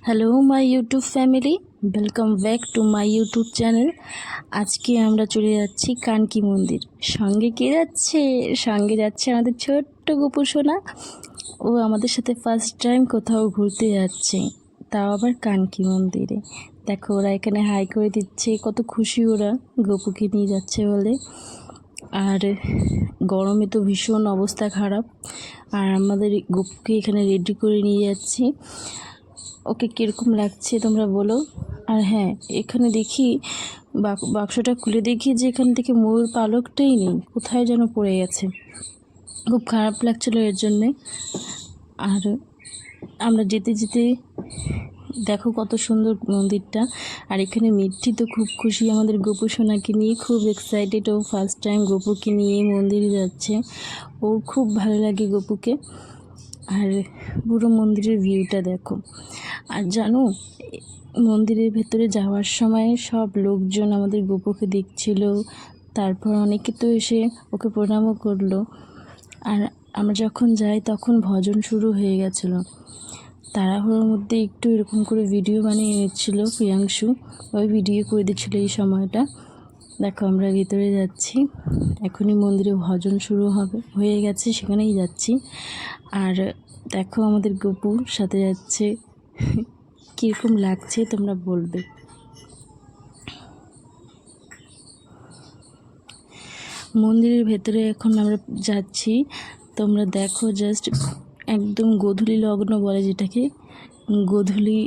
Hello my YouTube family, welcome back to my YouTube channel. আজকে আমরা চলে যাচ্ছি কানকি মন্দির। সঙ্গে কে যাচ্ছে? সঙ্গে যাচ্ছে আমাদের ছোট্ট গোপু সোনা। ও আমাদের সাথে ফার্স্ট টাইম কোথাও ঘুরতে যাচ্ছে, তাও আবার কানকি মন্দিরে। দেখো ওরা এখানে হাই করে দিচ্ছে, কত খুশি ওরা গোপুকে নিয়ে যাচ্ছে বলে। আর গরমে তো ভীষণ অবস্থা খারাপ, আর আমাদের গোপুকে এখানে রেডি করে নিয়ে যাচ্ছি। ওকে কীরকম লাগছে তোমরা বলো। আর হ্যাঁ, এখানে দেখি বাক্সটা খুলে দেখি যে এখান থেকে ময়ূর পালকটাই নেই, কোথায় যেন পড়ে গেছে। খুব খারাপ লাগছিলো এর জন্যে। আর আমরা যেতে যেতে দেখো কত সুন্দর মন্দিরটা। আর এখানে মিঠি তো খুব খুশি আমাদের গোপু সোনাকে নিয়ে, খুব এক্সাইটেড। ও ফার্স্ট টাইম গোপুকে নিয়ে মন্দিরে যাচ্ছে, ওর খুব ভালো লাগে গোপুকে। আর পুরো মন্দিরের ভিউটা দেখো। আর জানো, মন্দিরের ভেতরে যাওয়ার সময় সব লোকজন আমাদের গোপুকে দেখছিল, তারপর অনেকে তো এসে ওকে প্রণামও করলো। আর আমরা যখন যাই তখন ভজন শুরু হয়ে গেছিলো। তাড়াহুড়োর মধ্যে একটু এরকম করে ভিডিও বানিয়ে নিচ্ছিল প্রিয়াংশু, ওই ভিডিও করে দিচ্ছিলো এই সময়টা। দেখো আমরা ভিতরে যাচ্ছি, এখনই মন্দিরে ভজন শুরু হয়ে গেছে, সেখানেই যাচ্ছি। আর দেখো আমাদের গোপুর সাথে যাচ্ছে, কীরকম লাগছে তোমরা বলবে। মন্দিরের ভেতরে এখন আমরা যাচ্ছি, তোমরা দেখো জাস্ট একদম গোধূলি লগ্ন বলে যেটাকে, গোধূলি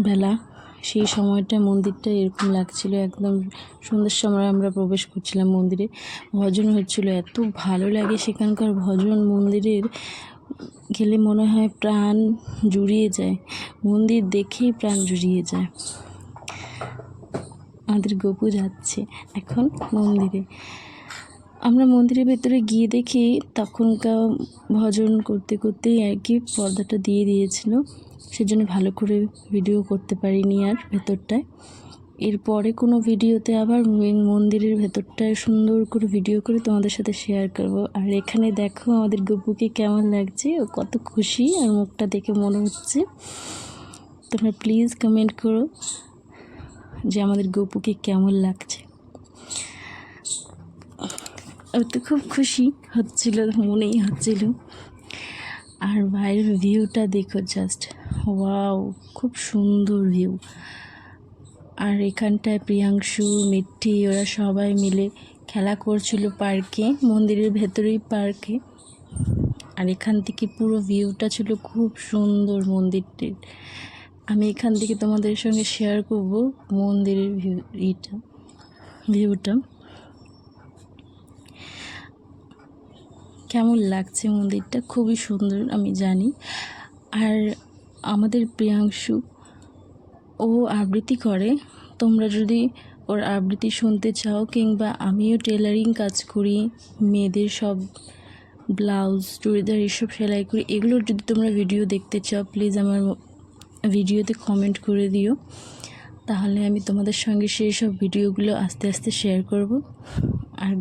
বেলা, সেই সময়টা মন্দিরটা এরকম লাগছিল। একদম সন্ধ্যের সময় আমরা প্রবেশ করছিলাম মন্দিরে, ভজন হচ্ছিল। এত ভালো লাগে সেখানকার ভজন, মন্দিরের গেলে মনে হয় প্রাণ জুড়িয়ে যায়, মন্দির দেখেই প্রাণ জুড়িয়ে যায়। আমাদের গোপু যাচ্ছে এখন মন্দিরে। আমরা মন্দিরের ভেতরে গিয়ে দেখি তখনকার ভজন করতে করতেই আর কি পর্দাটা দিয়ে দিয়েছিল, সেজন্য ভালো করে ভিডিও করতে পারিনি আর ভেতরটায়। এরপরে কোনো ভিডিওতে আবার মন্দিরের ভেতরটায় সুন্দর করে ভিডিও করে তোমাদের সাথে শেয়ার করব। আর এখানে দেখো আমাদের গপুকে কেমন লাগছে, ও কত খুশি, আর মুখটা দেখে মনে হচ্ছে। তোমরা প্লিজ কমেন্ট করো যে আমাদের গপুকে কেমন লাগছে। ও তো খুব খুশি হচ্ছিল, মনেই হচ্ছিল। আর বাইরের ভিউটা দেখো জাস্ট, ওয়াও, খুব সুন্দর ভিউ। আর এখানটায় প্রিয়াংশু, মিঠি ওরা সবাই মিলে খেলা করছিল পার্কে, মন্দিরের ভেতরেই পার্কে। আর এখান থেকে পুরো ভিউটা ছিল খুব সুন্দর মন্দিরটির। আমি এখান থেকে তোমাদের সঙ্গে শেয়ার করব মন্দিরের ভিউটা কেমন লাগছে। মন্দিরটা খুবই সুন্দর আমি জানি। আর আমাদের প্রিয়াংশু ও আবৃত্তি করে, তোমরা যদি ওর আবৃত্তি শুনতে চাও, কিংবা আমিও টেলারিং কাজ করি, মেয়েদের সব ব্লাউজ চুড়িদার এসব সেলাই করি, এগুলোর যদি তোমরা ভিডিও দেখতে চাও প্লিজ আমার ভিডিওতে কমেন্ট করে দিও, তাহলে আমি তোমাদের সঙ্গে সেই সব ভিডিওগুলো আস্তে আস্তে শেয়ার করব। আর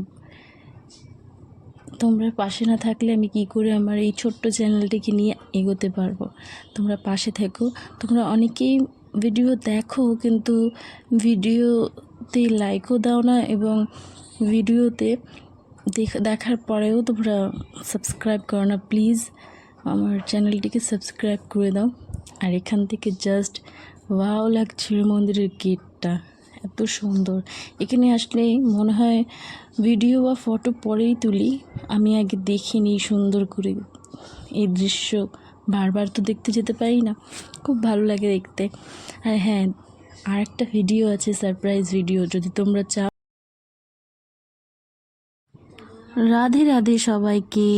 তোমরা পাশে না থাকলে আমি কি করে আমার এই ছোট্ট চ্যানেলটিকে নিয়ে এগোতে পারবো। তোমরা পাশে থেকো। তোমরা অনেকেই ভিডিও দেখো কিন্তু ভিডিওতে লাইকও দাও না, এবং ভিডিওতে দেখার পরেও তোমরা সাবস্ক্রাইব করো না। প্লিজ আমার চ্যানেলটিকে সাবস্ক্রাইব করে দাও। আর এখান থেকে জাস্ট ওয়াও লাগছিল মন্দিরের গেটটা, এত সুন্দর। এখানে আসলে মনে হয় ভিডিও বা ফটো পরেই তুলি, আমি আগে দেখিনি সুন্দর করে এই দৃশ্য, বারবার তো দেখতে যেতে পারি না, খুব ভালো লাগে দেখতে। আর হ্যাঁ, আরেকটা ভিডিও আছে, সারপ্রাইজ ভিডিও, যদি তোমরা চাও। রাধে রাধে সবাইকে।